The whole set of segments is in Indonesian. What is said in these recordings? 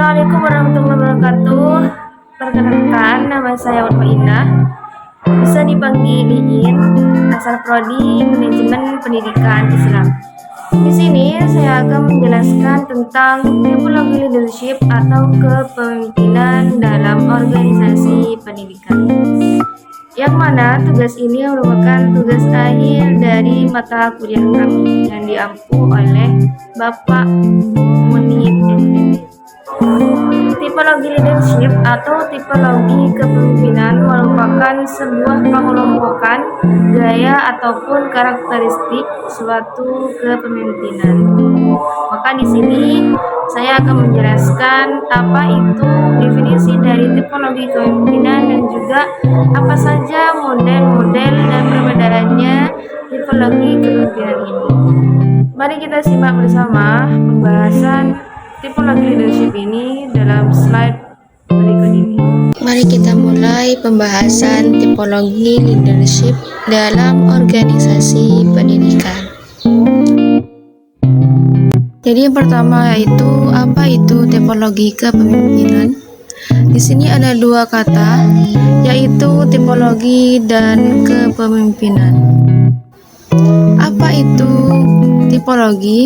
Assalamualaikum warahmatullahi wabarakatuh. Perkenalkan, nama saya Ulfa Indah. Bisa dipanggil Iin, asal prodi Manajemen Pendidikan Islam. Di sini saya akan menjelaskan tentang tipologi leadership atau kepemimpinan dalam organisasi pendidikan. Yang mana tugas ini merupakan tugas akhir dari mata kuliah kami yang diampu oleh Bapak Munib SPT. Tipologi leadership atau tipologi kepemimpinan merupakan sebuah pengelompokan gaya ataupun karakteristik suatu kepemimpinan. Maka di sini saya akan menjelaskan apa itu definisi dari tipologi kepemimpinan dan juga apa saja model-model dan perbedaannya tipologi kepemimpinan ini. Mari kita simak bersama pembahasan tipologi leadership ini dalam slide berikut ini. Mari kita mulai pembahasan tipologi leadership dalam organisasi pendidikan. Jadi yang pertama yaitu apa itu tipologi kepemimpinan? Di sini ada dua kata, yaitu tipologi dan kepemimpinan. Apa itu tipologi?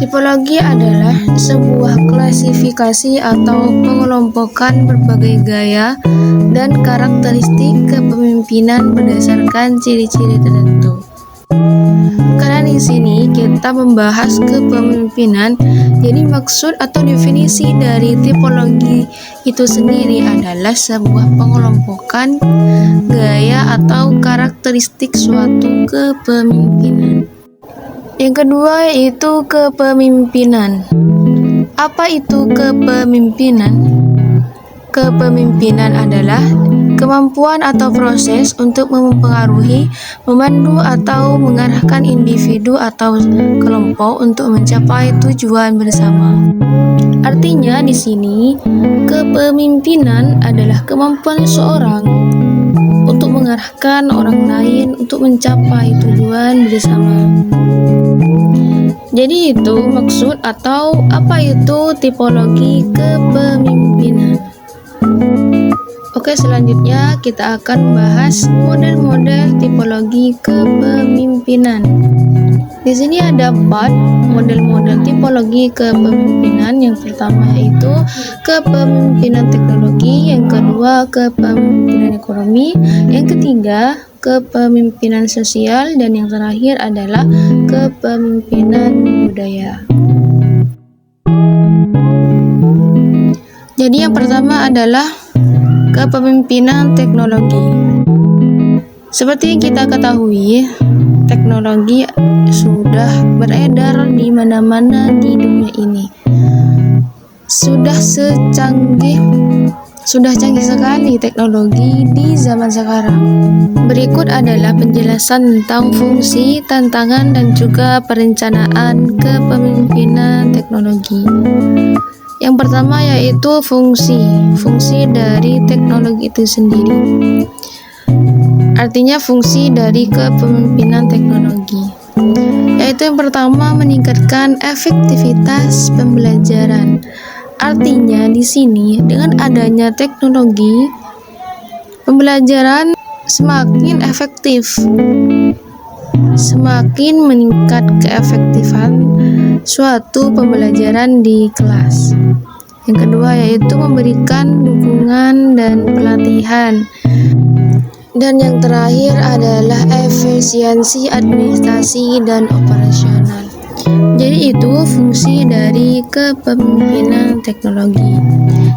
Tipologi adalah sebuah klasifikasi atau pengelompokan berbagai gaya dan karakteristik kepemimpinan berdasarkan ciri-ciri tertentu. Karena di sini kita membahas kepemimpinan, jadi maksud atau definisi dari tipologi itu sendiri adalah sebuah pengelompokan gaya atau karakteristik suatu kepemimpinan. Yang kedua yaitu kepemimpinan. Apa itu kepemimpinan? Kepemimpinan adalah kemampuan atau proses untuk mempengaruhi, memandu atau mengarahkan individu atau kelompok untuk mencapai tujuan bersama. Artinya di sini kepemimpinan adalah kemampuan seseorang untuk mengarahkan orang lain untuk mencapai tujuan bersama. Jadi itu maksud atau apa itu tipologi kepemimpinan. Oke, selanjutnya kita akan membahas model-model tipologi kepemimpinan. Di sini ada 4 model-model tipologi kepemimpinan. Yang pertama yaitu kepemimpinan teknologi, yang kedua kepemimpinan ekonomi, yang ketiga kepemimpinan sosial, dan yang terakhir adalah kepemimpinan budaya. Jadi yang pertama adalah kepemimpinan teknologi. Seperti yang kita ketahui, teknologi sudah beredar di mana-mana di dunia ini. Sudah canggih sekali teknologi di zaman sekarang. Berikut adalah penjelasan tentang fungsi, tantangan, dan juga perencanaan kepemimpinan teknologi. Yang pertama yaitu fungsi dari teknologi itu sendiri. Artinya fungsi dari kepemimpinan teknologi, yaitu yang pertama meningkatkan efektivitas pembelajaran. Artinya di sini dengan adanya teknologi, pembelajaran semakin efektif, semakin meningkat keefektifan suatu pembelajaran di kelas. Yang kedua yaitu memberikan dukungan dan pelatihan. Dan yang terakhir adalah efisiensi administrasi dan operasional. Jadi itu fungsi dari kepemimpinan teknologi.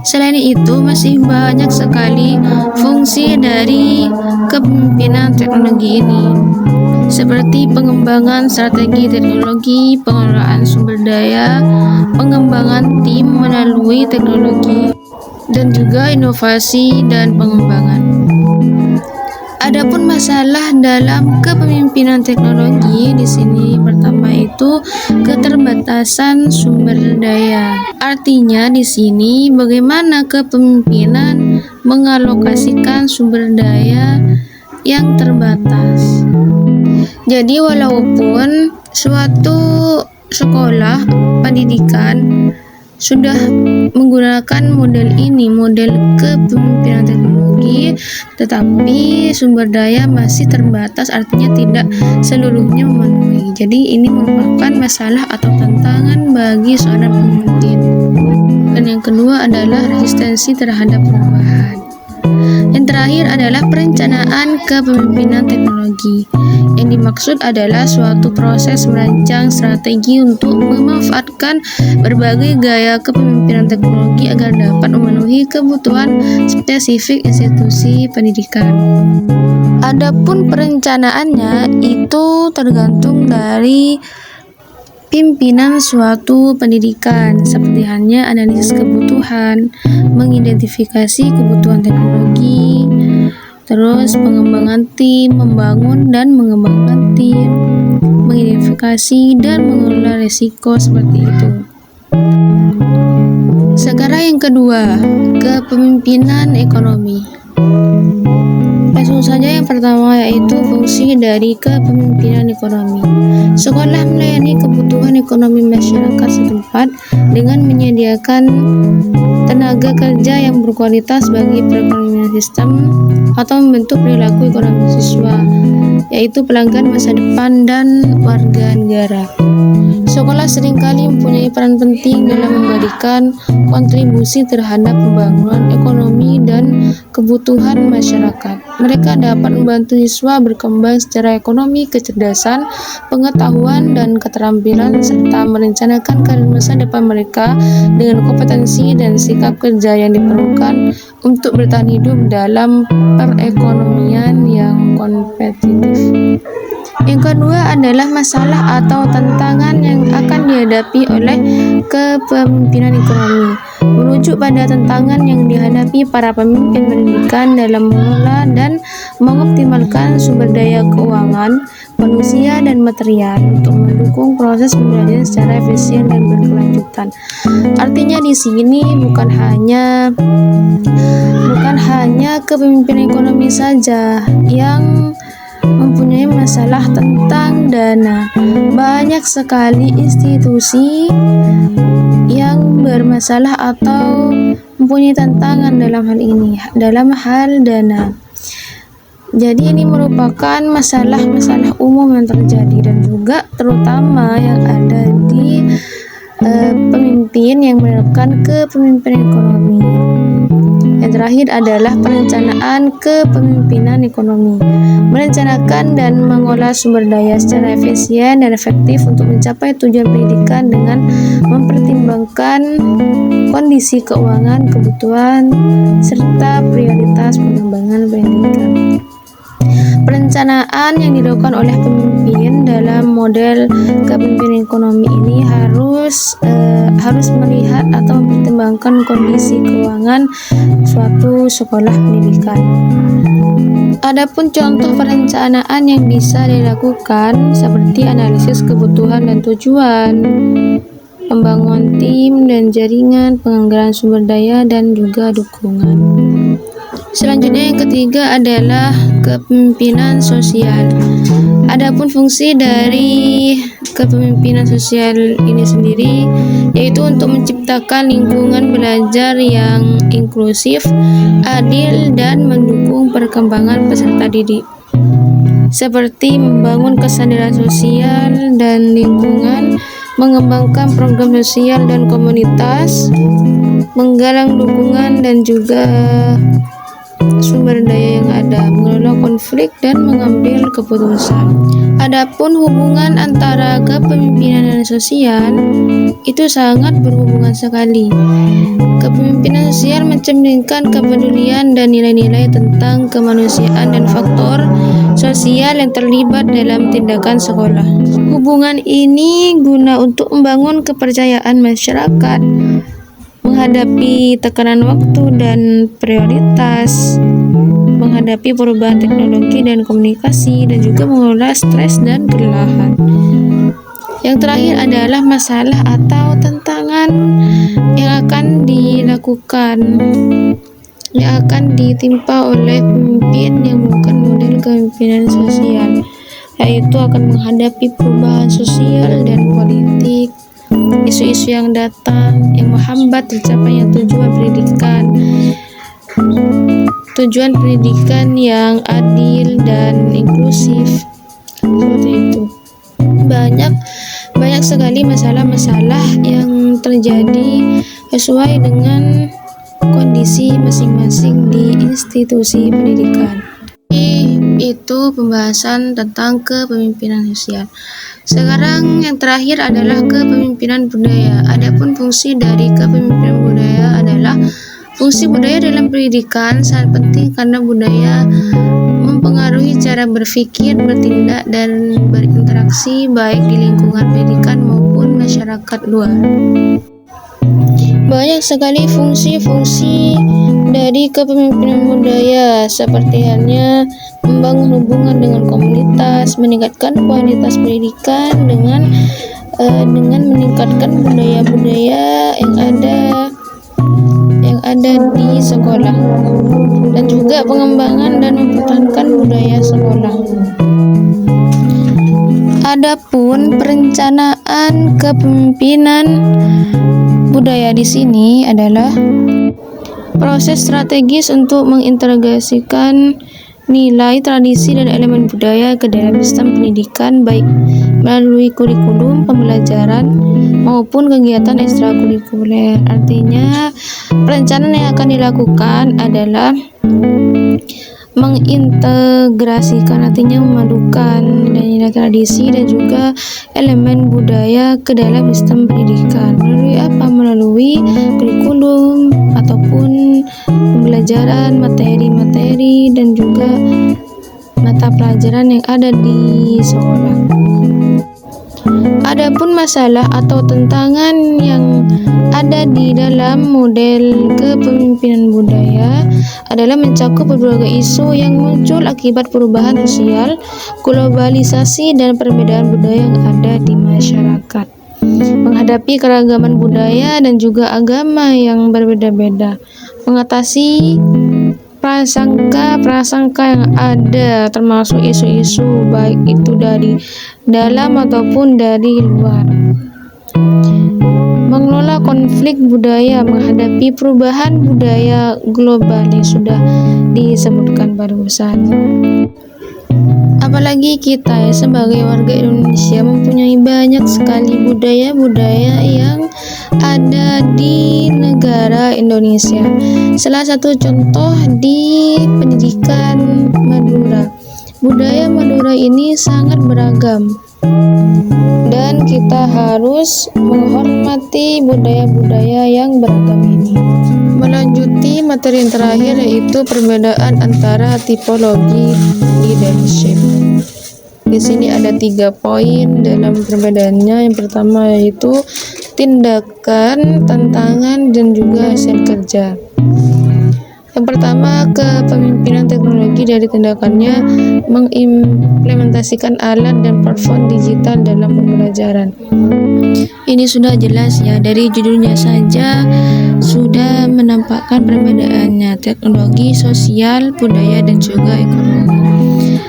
Selain itu masih banyak sekali fungsi dari kepemimpinan teknologi ini, seperti pengembangan strategi teknologi, pengelolaan sumber daya, pengembangan tim melalui teknologi, dan juga inovasi dan pengembangan. Adapun masalah dalam kepemimpinan teknologi di sini pertama itu keterbatasan sumber daya. Artinya di sini bagaimana kepemimpinan mengalokasikan sumber daya yang terbatas. Jadi walaupun suatu sekolah pendidikan sudah menggunakan model ini, model kepemimpinan teknologi, tetapi sumber daya masih terbatas, artinya tidak seluruhnya memenuhi. Jadi ini merupakan masalah atau tantangan bagi seorang pemimpin. Dan yang kedua adalah resistensi terhadap perubahan. Yang terakhir adalah perencanaan kepemimpinan teknologi. Yang dimaksud adalah suatu proses merancang strategi untuk memanfaatkan berbagai gaya kepemimpinan teknologi agar dapat memenuhi kebutuhan spesifik institusi pendidikan. Adapun perencanaannya itu tergantung dari pimpinan suatu pendidikan, seperti halnya analisis kebutuhan, mengidentifikasi kebutuhan teknologi, terus pengembangan tim, membangun dan mengembangkan tim, mengidentifikasi dan mengelola risiko, seperti itu. Sekarang yang kedua, kepemimpinan ekonomi. Langsung saja yang pertama, yaitu fungsi dari kepemimpinan ekonomi. Sekolah melayani kebutuhan ekonomi masyarakat setempat dengan menyediakan tenaga kerja yang berkualitas bagi perekonomian sistem atau membentuk perilaku ekonomi siswa, yaitu pelanggan masa depan dan warga negara. Sekolah seringkali mempunyai peran penting dalam memberikan kontribusi terhadap pembangunan ekonomi dan kebutuhan masyarakat. Mereka dapat membantu siswa berkembang secara ekonomi, kecerdasan, pengetahuan, dan keterampilan, serta merencanakan karir masa depan mereka dengan kompetensi dan sikap kerja yang diperlukan untuk bertahan hidup dalam perekonomian yang kompetitif. Yang kedua adalah masalah atau tantangan yang akan dihadapi oleh kepemimpinan ekonomi. Merujuk pada tantangan yang dihadapi para pemimpin pendidikan dalam mengelola dan mengoptimalkan sumber daya keuangan, manusia, dan material untuk mendukung proses pembelajaran secara efisien dan berkelanjutan. Artinya di sini bukan hanya kepemimpinan ekonomi saja yang mempunyai masalah tentang dana. Banyak sekali institusi yang bermasalah atau mempunyai tantangan dalam hal ini, dalam hal dana. Jadi ini merupakan masalah-masalah umum yang terjadi dan juga terutama yang ada di pemimpin yang menerapkan kepemimpinan ekonomi. Yang terakhir adalah perencanaan kepemimpinan ekonomi. Merencanakan dan mengolah sumber daya secara efisien dan efektif untuk mencapai tujuan pendidikan dengan mempertimbangkan kondisi keuangan, kebutuhan, serta prioritas pengembangan pendidikan. Perencanaan yang dilakukan oleh pemimpin dalam model kepemimpinan ekonomi ini harus melihat atau mempertimbangkan kondisi keuangan suatu sekolah pendidikan. Adapun contoh perencanaan yang bisa dilakukan seperti analisis kebutuhan dan tujuan, pembangunan tim dan jaringan, penganggaran sumber daya, dan juga dukungan. Selanjutnya yang ketiga adalah kepemimpinan sosial. Adapun fungsi dari kepemimpinan sosial ini sendiri yaitu untuk menciptakan lingkungan belajar yang inklusif, adil, dan mendukung perkembangan peserta didik, seperti membangun kesadaran sosial dan lingkungan, mengembangkan program sosial dan komunitas, menggalang dukungan dan juga sumber daya yang ada, mengelola konflik, dan mengambil keputusan. Adapun hubungan antara kepemimpinan dan sosial itu sangat berhubungan sekali. Kepemimpinan sosial mencerminkan kepedulian dan nilai-nilai tentang kemanusiaan dan faktor sosial yang terlibat dalam tindakan sekolah. Hubungan ini guna untuk membangun kepercayaan masyarakat, menghadapi tekanan waktu dan prioritas, menghadapi perubahan teknologi dan komunikasi, dan juga mengelola stres dan kelelahan. Yang terakhir adalah masalah atau tantangan yang akan ditimpa oleh pemimpin yang melakukan model kepemimpinan sosial, yaitu akan menghadapi perubahan sosial dan politik, isu-isu yang datang yang menghambat tercapainya tujuan pendidikan yang adil dan inklusif. Seperti itu. Banyak sekali masalah-masalah yang terjadi sesuai dengan kondisi masing-masing di institusi pendidikan. Itu pembahasan tentang kepemimpinan sosial. Sekarang yang terakhir adalah kepemimpinan budaya. Adapun fungsi dari kepemimpinan budaya adalah fungsi budaya dalam pendidikan sangat penting karena budaya mempengaruhi cara berpikir, bertindak, dan berinteraksi baik di lingkungan pendidikan maupun masyarakat luar. Banyak sekali fungsi-fungsi dari kepemimpinan budaya, seperti halnya membangun hubungan dengan komunitas, meningkatkan kualitas pendidikan dengan meningkatkan budaya-budaya yang ada di sekolah, dan juga pengembangan dan mempertahankan budaya sekolah. Adapun perencanaan kepemimpinan budaya di sini adalah proses strategis untuk mengintegrasikan nilai, tradisi, dan elemen budaya ke dalam sistem pendidikan baik melalui kurikulum pembelajaran maupun kegiatan ekstrakurikuler. Artinya, perencanaan yang akan dilakukan adalah mengintegrasikan, artinya memadukan nilai tradisi dan juga elemen budaya ke dalam sistem pendidikan. Melalui apa? Melalui kurikulum ataupun pembelajaran materi-materi dan juga mata pelajaran yang ada di sekolah. Adapun masalah atau tantangan yang ada di dalam model kepemimpinan budaya adalah mencakup berbagai isu yang muncul akibat perubahan sosial, globalisasi, dan perbedaan budaya yang ada di masyarakat. Menghadapi keragaman budaya dan juga agama yang berbeda-beda, mengatasi prasangka yang ada, termasuk isu-isu baik itu dari dalam ataupun dari luar. Mengelola konflik budaya, menghadapi perubahan budaya global yang sudah disebutkan barusan. Apalagi kita sebagai warga Indonesia mempunyai banyak sekali budaya-budaya yang ada di negara Indonesia. Salah satu contoh di pendidikan Madura. Budaya Madura ini sangat beragam dan kita harus menghormati budaya-budaya yang beragam ini. Melanjuti materi yang terakhir, yaitu perbedaan antara tipologi leadership. Di sini ada 3 poin dalam perbedaannya. Yang pertama yaitu tindakan, tantangan, dan juga hasil kerja. Yang pertama, kepemimpinan teknologi. Dari tindakannya mengimplementasikan alat dan platform digital dalam pembelajaran. Ini sudah jelas ya, dari judulnya saja sudah menampakkan perbedaannya: teknologi, sosial, budaya, dan juga ekonomi.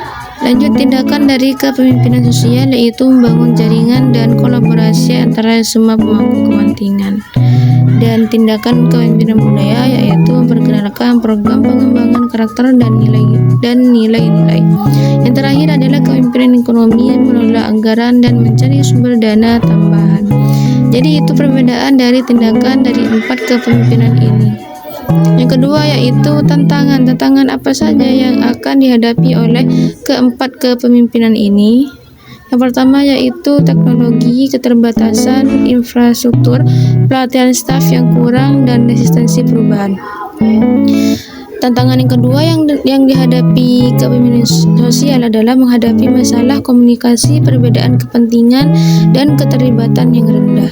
Lanjut, tindakan dari kepemimpinan sosial yaitu membangun jaringan dan kolaborasi antara semua pemangku kepentingan. Dan tindakan kepemimpinan budaya yaitu memperkenalkan program pengembangan karakter dan nilai-nilai. Yang terakhir adalah kepemimpinan ekonomi, mengelola anggaran dan mencari sumber dana tambahan. Jadi itu perbedaan dari tindakan dari 4 kepemimpinan ini. Yang kedua yaitu tantangan. Tantangan apa saja yang akan dihadapi oleh keempat kepemimpinan ini? Yang pertama yaitu teknologi, keterbatasan infrastruktur, pelatihan staf yang kurang, dan resistensi perubahan. Tantangan yang kedua yang dihadapi kepemimpinan sosial adalah menghadapi masalah komunikasi, perbedaan kepentingan, dan keterlibatan yang rendah.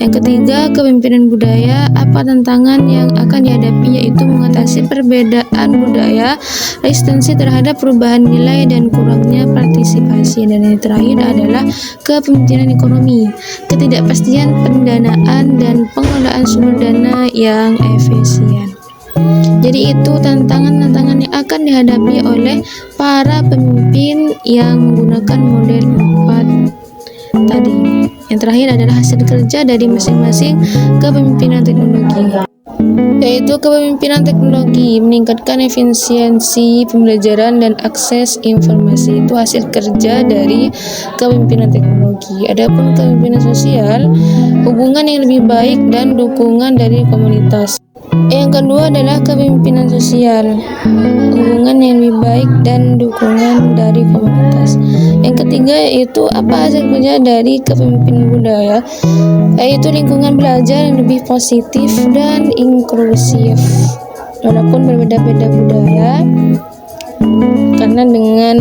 Yang ketiga, kepemimpinan budaya. Apa tantangan yang akan dihadapi? Yaitu mengatasi perbedaan budaya, resistensi terhadap perubahan nilai, dan kurangnya partisipasi. Dan yang terakhir adalah kepemimpinan ekonomi. Ketidakpastian pendanaan dan pengelolaan sumber dana yang efisien. Jadi itu tantangan-tantangan yang akan dihadapi oleh para pemimpin yang menggunakan model 4 tadi. Yang terakhir adalah hasil kerja dari masing-masing kepemimpinan teknologi, yaitu kepemimpinan teknologi meningkatkan efisiensi pembelajaran dan akses informasi. Itu hasil kerja dari kepemimpinan teknologi. Adapun kepemimpinan sosial, hubungan yang lebih baik dan dukungan dari komunitas. Yang kedua adalah kepemimpinan sosial, hubungan yang lebih baik dan dukungan dari komunitas. Yang ketiga yaitu apa hasil kerja dari kepemimpinan budaya, yaitu lingkungan belajar yang lebih positif dan inklusif. Walaupun berbeda-beda budaya, karena dengan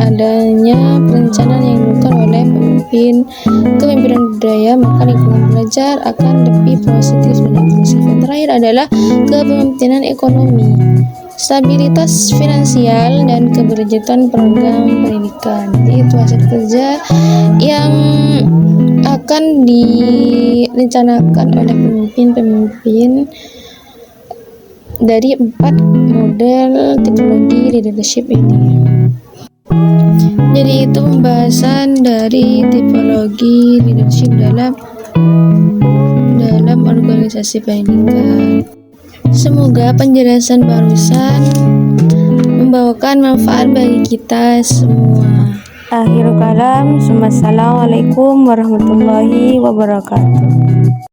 adanya perencanaan yang dilakukan oleh kepemimpinan budaya, maka lingkungan belajar akan lebih positif dan inklusif. Yang terakhir adalah kepemimpinan ekonomi, stabilitas finansial dan keberlanjutan program pendidikan. Jadi itu hasil kerja yang akan direncanakan oleh pemimpin-pemimpin dari 4 model teknologi leadership ini. Jadi itu pembahasan dari tipologi leadership dalam organisasi pendidikan. Semoga penjelasan barusan membawakan manfaat bagi kita semua. Akhirul kalam, assalamualaikum warahmatullahi wabarakatuh.